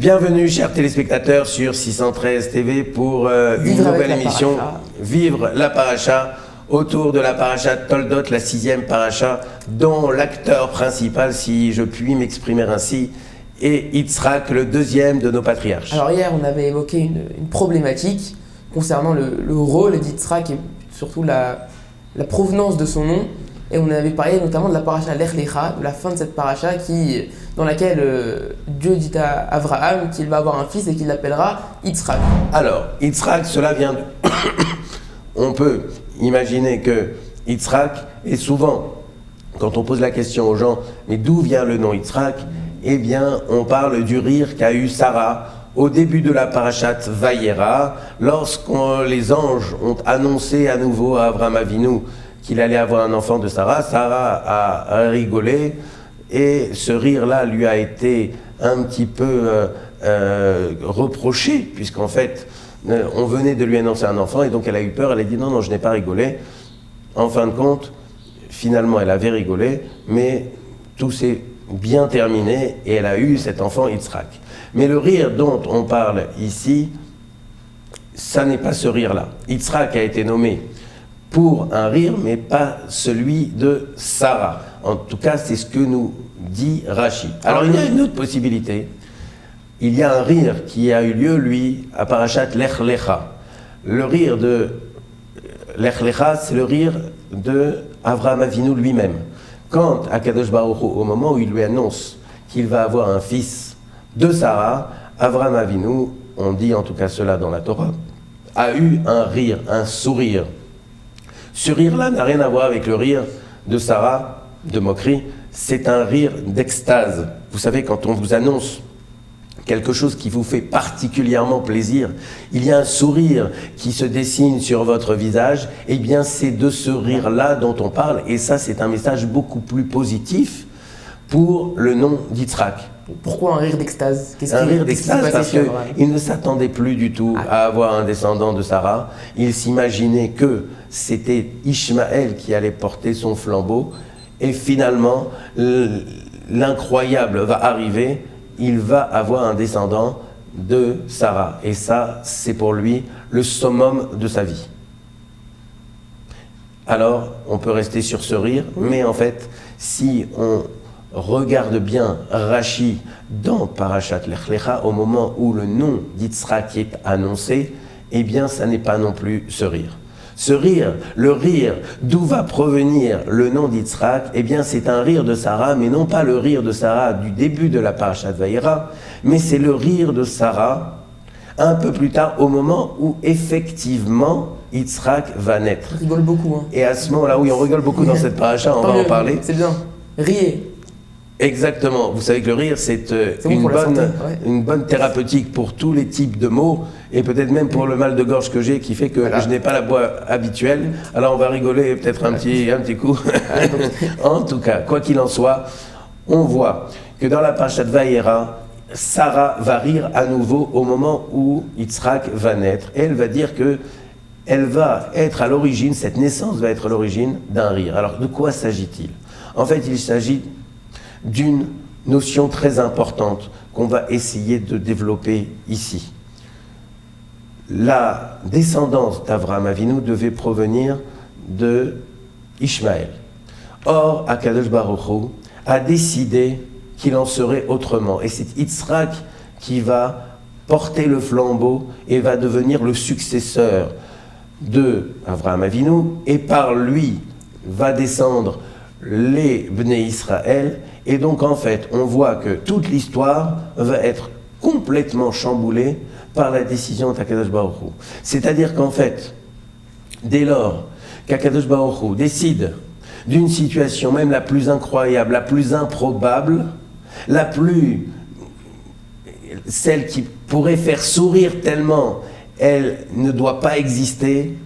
Bienvenue, chers téléspectateurs, sur 613 TV pour une nouvelle émission Vivre la Paracha, autour de la Paracha Toldot, la 6e Paracha, dont l'acteur principal, si je puis m'exprimer ainsi, est Yitzhak, le deuxième de nos patriarches. Alors hier, on avait évoqué une problématique concernant le rôle d'Yitzhak et surtout la provenance de son nom. Et on avait parlé notamment de la paracha Lech Lecha, de la fin de cette paracha dans laquelle Dieu dit à Abraham qu'il va avoir un fils et qu'il l'appellera Yitzhak. Alors, Yitzhak, cela vient de... On peut imaginer que Yitzhak est souvent, quand on pose la question aux gens, mais d'où vient le nom Yitzhak? Eh bien, on parle du rire qu'a eu Sarah au début de la parashat Vayera, lorsque les anges ont annoncé à nouveau à Abraham Avinu qu'il allait avoir un enfant de Sarah. Sarah a rigolé et ce rire-là lui a été un petit peu reproché, puisqu'en fait, on venait de lui annoncer un enfant et donc elle a eu peur, elle a dit non, je n'ai pas rigolé. En fin de compte, finalement, elle avait rigolé, mais tout s'est bien terminé et elle a eu cet enfant Yitzhak. Mais le rire dont on parle ici, ça n'est pas ce rire-là. Yitzhak a été nommé pour un rire, mais pas celui de Sarah. En tout cas, c'est ce que nous dit Rashi. Alors, il y a une autre possibilité. Il y a un rire qui a eu lieu, lui, à Parashat Lech Lecha. Le rire de Lech Lecha, c'est le rire de Avraham Avinu lui-même. Quand Akadosh Baruch Hu, au moment où il lui annonce qu'il va avoir un fils de Sarah, Avraham Avinu, on dit en tout cas cela dans la Torah, a eu un rire, un sourire. Ce rire-là n'a rien à voir avec le rire de Sarah, de moquerie, c'est un rire d'extase. Vous savez, quand on vous annonce quelque chose qui vous fait particulièrement plaisir, il y a un sourire qui se dessine sur votre visage, eh bien c'est de ce rire-là dont on parle, et ça c'est un message beaucoup plus positif pour le nom d'Yitzhak. Pourquoi un rire d'extase? Un rire d'extase parce qu'il ne s'attendait plus du tout à avoir un descendant de Sarah. Il s'imaginait que c'était Ishmaël qui allait porter son flambeau. Et finalement, l'incroyable va arriver. Il va avoir un descendant de Sarah. Et ça, c'est pour lui le summum de sa vie. Alors, on peut rester sur ce rire, mais en fait, si on regarde bien Rashi dans Parashat Lech Lecha, au moment où le nom d'Yitzhak est annoncé, eh bien, ça n'est pas non plus ce rire. Ce rire, le rire d'où va provenir le nom d'Yitzhak, eh bien, c'est un rire de Sarah, mais non pas le rire de Sarah du début de la Parashat Vayera, mais c'est le rire de Sarah un peu plus tard, au moment où effectivement Yitzhak va naître. On rigole beaucoup. Hein. Et à ce moment-là, oui, on rigole beaucoup dans cette paracha, on va en parler. C'est bien. Riez. Exactement. Vous savez que le rire, c'est une bonne thérapeutique pour tous les types de maux et peut-être même pour le mal de gorge que j'ai qui fait que je n'ai pas la voix habituelle. Alors on va rigoler peut-être un petit coup. En tout cas, quoi qu'il en soit, on voit que dans la parashat Vayera, Sarah va rire à nouveau au moment où Yitzhak va naître. Et elle va dire que elle va être à l'origine, cette naissance va être à l'origine d'un rire. Alors de quoi s'agit-il? En fait, il s'agit d'une notion très importante qu'on va essayer de développer ici. La descendance d'Avraham Avinu devait provenir de Ishmaël. Or, Akadosh Baruch Hu a décidé qu'il en serait autrement. Et c'est Yitzhak qui va porter le flambeau et va devenir le successeur de Avraham Avinu, et par lui va descendre les Bnei Israël, et donc en fait on voit que toute l'histoire va être complètement chamboulée par la décision d'Akadosh Baruch Hu. C'est-à-dire qu'en fait, dès lors qu'Akadosh Baruch Hu décide d'une situation même la plus incroyable, la plus improbable, celle qui pourrait faire sourire tellement elle ne doit pas exister,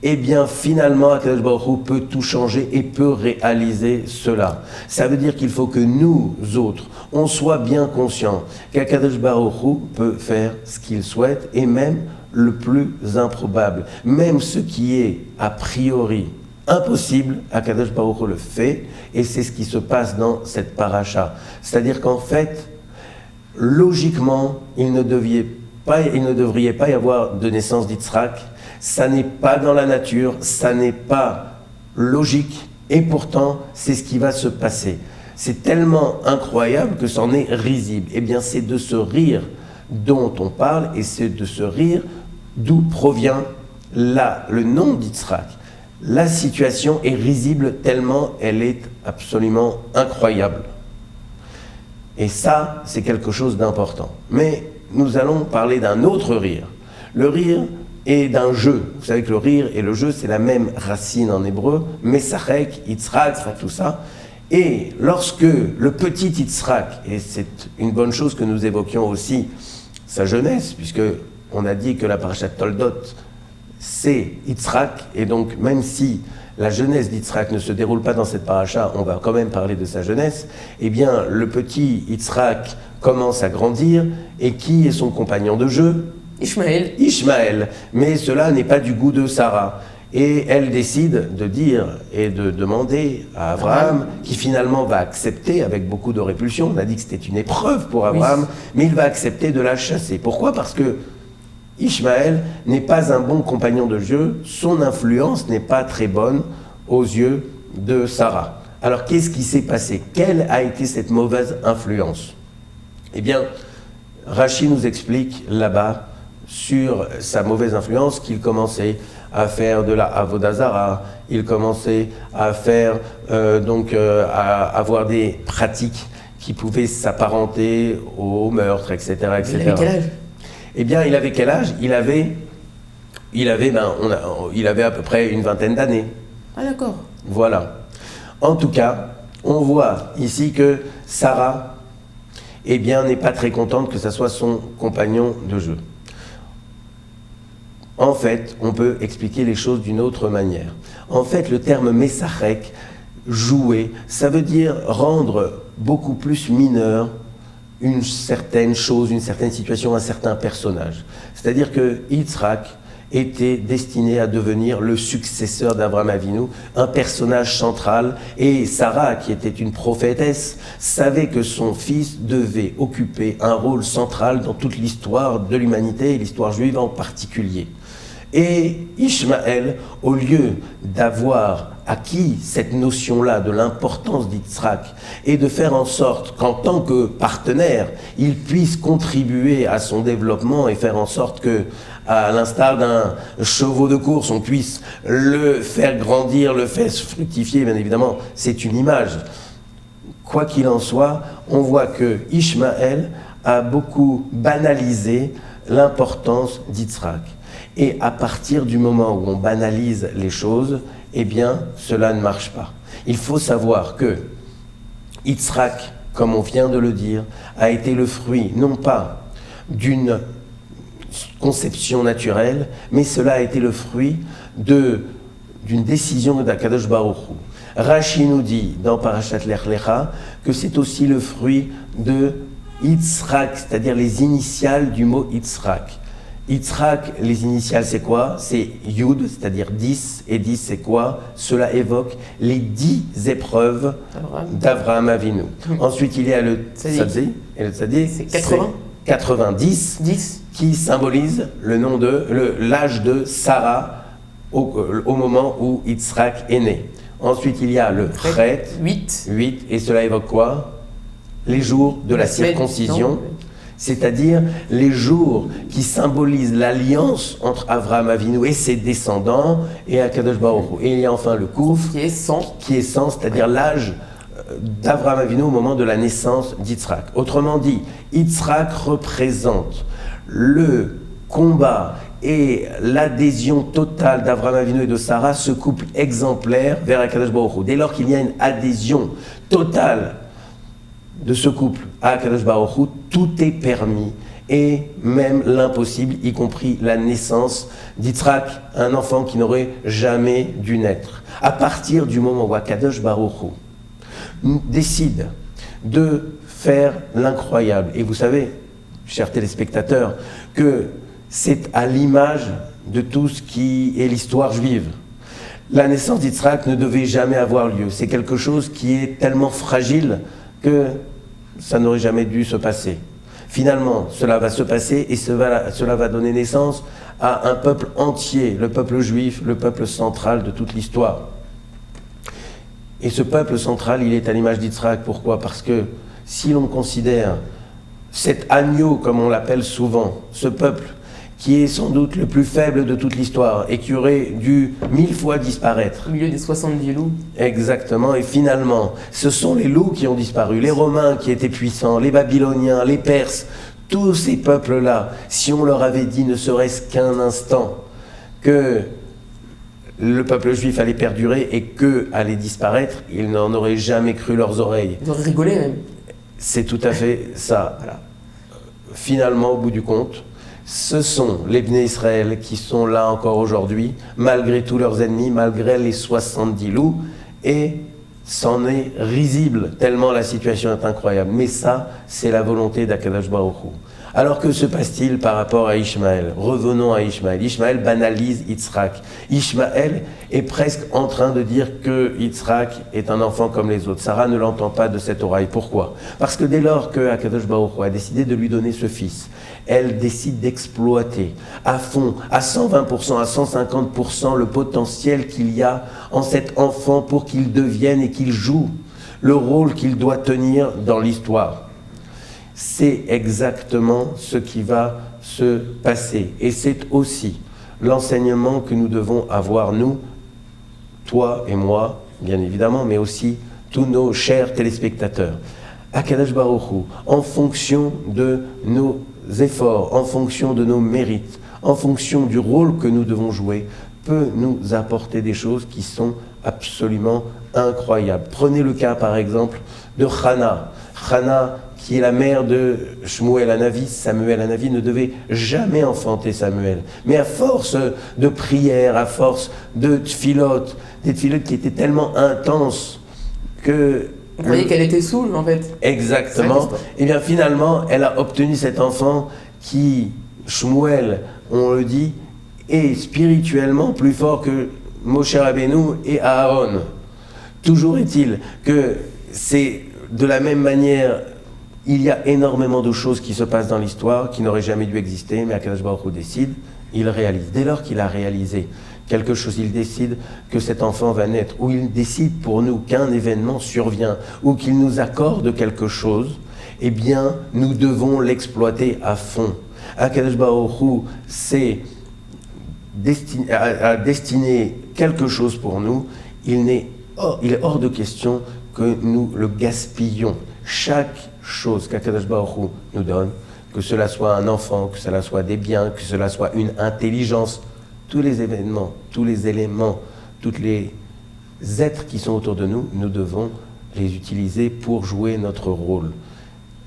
eh bien finalement Akadosh Baruch Hu peut tout changer et peut réaliser cela. Ça veut dire qu'il faut que nous autres, on soit bien conscients qu'Akadosh Baruch Hu peut faire ce qu'il souhaite, et même le plus improbable. Même ce qui est a priori impossible, Akadosh Baruch Hu le fait, et c'est ce qui se passe dans cette paracha. C'est-à-dire qu'en fait, logiquement, il ne devrait pas y avoir de naissance d'Yitzhak. Ça n'est pas dans la nature, ça n'est pas logique, et pourtant, c'est ce qui va se passer. C'est tellement incroyable que c'en est risible. Eh bien, c'est de ce rire dont on parle, et c'est de ce rire d'où provient le nom d'Yitzhak. La situation est risible tellement elle est absolument incroyable. Et ça, c'est quelque chose d'important. Mais nous allons parler d'un autre rire. Le rire est d'un jeu. Vous savez que le rire et le jeu, c'est la même racine en hébreu, Mesachek, Yitzhak, tout ça. Et lorsque le petit Yitzhak, et c'est une bonne chose que nous évoquions aussi sa jeunesse, puisque on a dit que la parashat Toldot, c'est Yitzhak, et donc même si la jeunesse d'Yitzhak ne se déroule pas dans cette paracha, on va quand même parler de sa jeunesse, eh bien le petit Yitzhak commence à grandir, et qui est son compagnon de jeu ? Ishmaël. Mais cela n'est pas du goût de Sarah. Et elle décide de dire et de demander à Abraham, qui finalement va accepter avec beaucoup de répulsion. On a dit que c'était une épreuve pour Abraham, mais il va accepter de la chasser. Pourquoi ? Parce que Ishmaël n'est pas un bon compagnon de jeu, son influence n'est pas très bonne aux yeux de Sarah. Alors qu'est-ce qui s'est passé ? Quelle a été cette mauvaise influence ? Eh bien, Rashi nous explique là-bas sur sa mauvaise influence qu'il commençait à faire de la avodah zara, il commençait à faire à avoir des pratiques qui pouvaient s'apparenter au meurtre, etc., etc. Il avait quel âge ? Eh bien, il avait quel âge ? Il avait à peu près une vingtaine d'années. Ah d'accord. Voilà. En tout cas, on voit ici que Sarah, eh bien, n'est pas très contente que ça soit son compagnon de jeu. En fait, on peut expliquer les choses d'une autre manière. En fait, le terme mesachek, jouer, ça veut dire rendre beaucoup plus mineur une certaine chose, une certaine situation, un certain personnage. C'est-à-dire que Yitzhak était destiné à devenir le successeur d'Abraham Avinu, un personnage central, et Sarah, qui était une prophétesse, savait que son fils devait occuper un rôle central dans toute l'histoire de l'humanité, et l'histoire juive en particulier. Et Ishmaël, au lieu d'avoir acquis cette notion-là de l'importance d'Yitzhak et de faire en sorte qu'en tant que partenaire, il puisse contribuer à son développement et faire en sorte que, à l'instar d'un chevaux de course, on puisse le faire grandir, le faire fructifier, bien évidemment, c'est une image. Quoi qu'il en soit, on voit que Ishmaël a beaucoup banalisé l'importance d'Yitzhak. Et à partir du moment où on banalise les choses, eh bien, cela ne marche pas. Il faut savoir que Yitzhak, comme on vient de le dire, a été le fruit, non pas d'une conception naturelle, mais cela a été le fruit d'une décision d'Akadosh Baruch Hu. Rashi nous dit dans Parashat Lech Lecha que c'est aussi le fruit de Yitzhak, c'est-à-dire les initiales du mot Yitzhak. Yitzhak, les initiales, c'est quoi ? C'est Yud, c'est-à-dire 10, et 10, c'est quoi ? Cela évoque les 10 épreuves d'Avraham Avinu. Ensuite, il y a le Tzaddik, et le Tzaddik, c'est 80. 90, 10. Qui symbolise l'âge de Sarah au moment où Yitzhak est né. Ensuite, il y a le Chet, 8, et cela évoque quoi ? Les jours de la circoncision. C'est-à-dire les jours qui symbolisent l'alliance entre Avraham Avinu et ses descendants et Akadosh Baruch Hu. Et il y a enfin le Kouf, qui est 100, c'est-à-dire l'âge d'Avraham Avinu au moment de la naissance d'Yitzhak. Autrement dit, Yitzhak représente le combat et l'adhésion totale d'Avraham Avinu et de Sarah, ce couple exemplaire vers Akadosh Baruch Hu. Dès lors qu'il y a une adhésion totale de ce couple à Akadosh Baruch Hu, tout est permis, et même l'impossible, y compris la naissance d'Yitzhak, un enfant qui n'aurait jamais dû naître. À partir du moment où Akadosh Baruch Hu décide de faire l'incroyable, et vous savez, chers téléspectateurs, que c'est à l'image de tout ce qui est l'histoire juive. La naissance d'Yitzhak ne devait jamais avoir lieu. C'est quelque chose qui est tellement fragile que ça n'aurait jamais dû se passer. Finalement, cela va se passer et cela va donner naissance à un peuple entier, le peuple juif, le peuple central de toute l'histoire. Et ce peuple central, il est à l'image d'Yitzhak. Pourquoi? Parce que si l'on considère cet agneau, comme on l'appelle souvent, ce peuple qui est sans doute le plus faible de toute l'histoire et qui aurait dû 1000 fois disparaître. Au milieu des 70 loups. Exactement, et finalement, ce sont les loups qui ont disparu, les Romains qui étaient puissants, les Babyloniens, les Perses, tous ces peuples-là, si on leur avait dit ne serait-ce qu'un instant que le peuple juif allait perdurer et qu'eux allaient disparaître, ils n'en auraient jamais cru leurs oreilles. Ils auraient rigolé même. C'est tout à fait ça. Voilà. Finalement, au bout du compte, ce sont les Bnei Israël qui sont là encore aujourd'hui, malgré tous leurs ennemis, malgré les 70 loups, et c'en est risible, tellement la situation est incroyable. Mais ça, c'est la volonté d'Akadosh Baruch Hu. Alors que se passe-t-il par rapport à Ishmaël? Revenons à Ishmaël. Ishmaël banalise Yitzhak. Ishmaël est presque en train de dire que Yitzhak est un enfant comme les autres. Sarah ne l'entend pas de cette oreille. Pourquoi? Parce que dès lors que Akadosh Baruch Hu a décidé de lui donner ce fils, elle décide d'exploiter à fond, à 120%, à 150% le potentiel qu'il y a en cet enfant pour qu'il devienne et qu'il joue le rôle qu'il doit tenir dans l'histoire. C'est exactement ce qui va se passer. Et c'est aussi l'enseignement que nous devons avoir, nous, toi et moi, bien évidemment, mais aussi tous nos chers téléspectateurs. Akadosh Baruch Hu, en fonction de nos efforts, en fonction de nos mérites, en fonction du rôle que nous devons jouer, peut nous apporter des choses qui sont absolument incroyables. Prenez le cas, par exemple, de Chana. Chana, qui est la mère de Shmuel Hanavi. Samuel Hanavi ne devait jamais enfanter Samuel. Mais à force de prières, à force de tfilotes, des tfilotes qui étaient tellement intenses que... On croyait qu'elle était saoule, en fait. Exactement. Et bien finalement, elle a obtenu cet enfant qui, Shmuel, on le dit, est spirituellement plus fort que Moshe Rabbeinu et Aaron. Toujours est-il que c'est de la même manière... Il y a énormément de choses qui se passent dans l'histoire qui n'auraient jamais dû exister, mais Akadosh Baruch Hu décide, il réalise. Dès lors qu'il a réalisé quelque chose, il décide que cet enfant va naître, ou il décide pour nous qu'un événement survient, ou qu'il nous accorde quelque chose, eh bien, nous devons l'exploiter à fond. Akadosh Baruch Hu a destiné quelque chose pour nous, il est hors de question que nous le gaspillons. Chaque chose qu'Akadosh Baruch Hu nous donne, que cela soit un enfant, que cela soit des biens, que cela soit une intelligence, tous les événements, tous les éléments, tous les êtres qui sont autour de nous, nous devons les utiliser pour jouer notre rôle.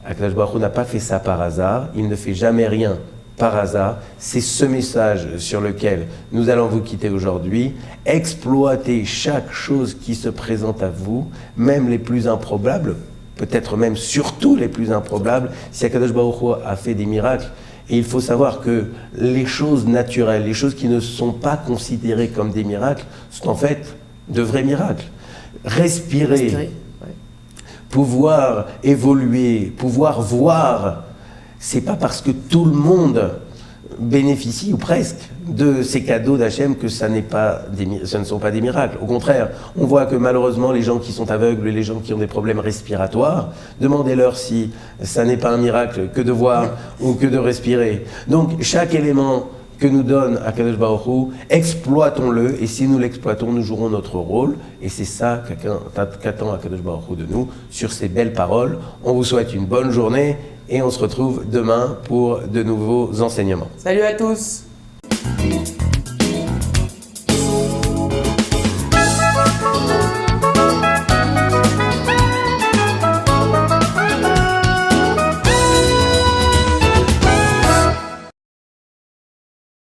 Akadosh Baruch Hu n'a pas fait ça par hasard, il ne fait jamais rien par hasard. C'est ce message sur lequel nous allons vous quitter aujourd'hui. Exploitez chaque chose qui se présente à vous, même les plus improbables, peut-être même surtout les plus improbables, si Akadosh Baruch Hu a fait des miracles. Et il faut savoir que les choses naturelles, les choses qui ne sont pas considérées comme des miracles, sont en fait de vrais miracles. Respirer, ouais. Pouvoir évoluer, pouvoir voir, c'est pas parce que tout le monde bénéficie, ou presque, de ces cadeaux d'Hachem que ce ne sont pas des miracles. Au contraire, on voit que malheureusement, les gens qui sont aveugles, les gens qui ont des problèmes respiratoires, demandez-leur si ça n'est pas un miracle que de voir ou que de respirer. Donc, chaque élément que nous donne Akadosh Baruch Hu, exploitons-le, et si nous l'exploitons, nous jouerons notre rôle, et c'est ça qu'attend Akadosh Baruch Hu de nous. Sur ces belles paroles, on vous souhaite une bonne journée, et on se retrouve demain pour de nouveaux enseignements. Salut à tous!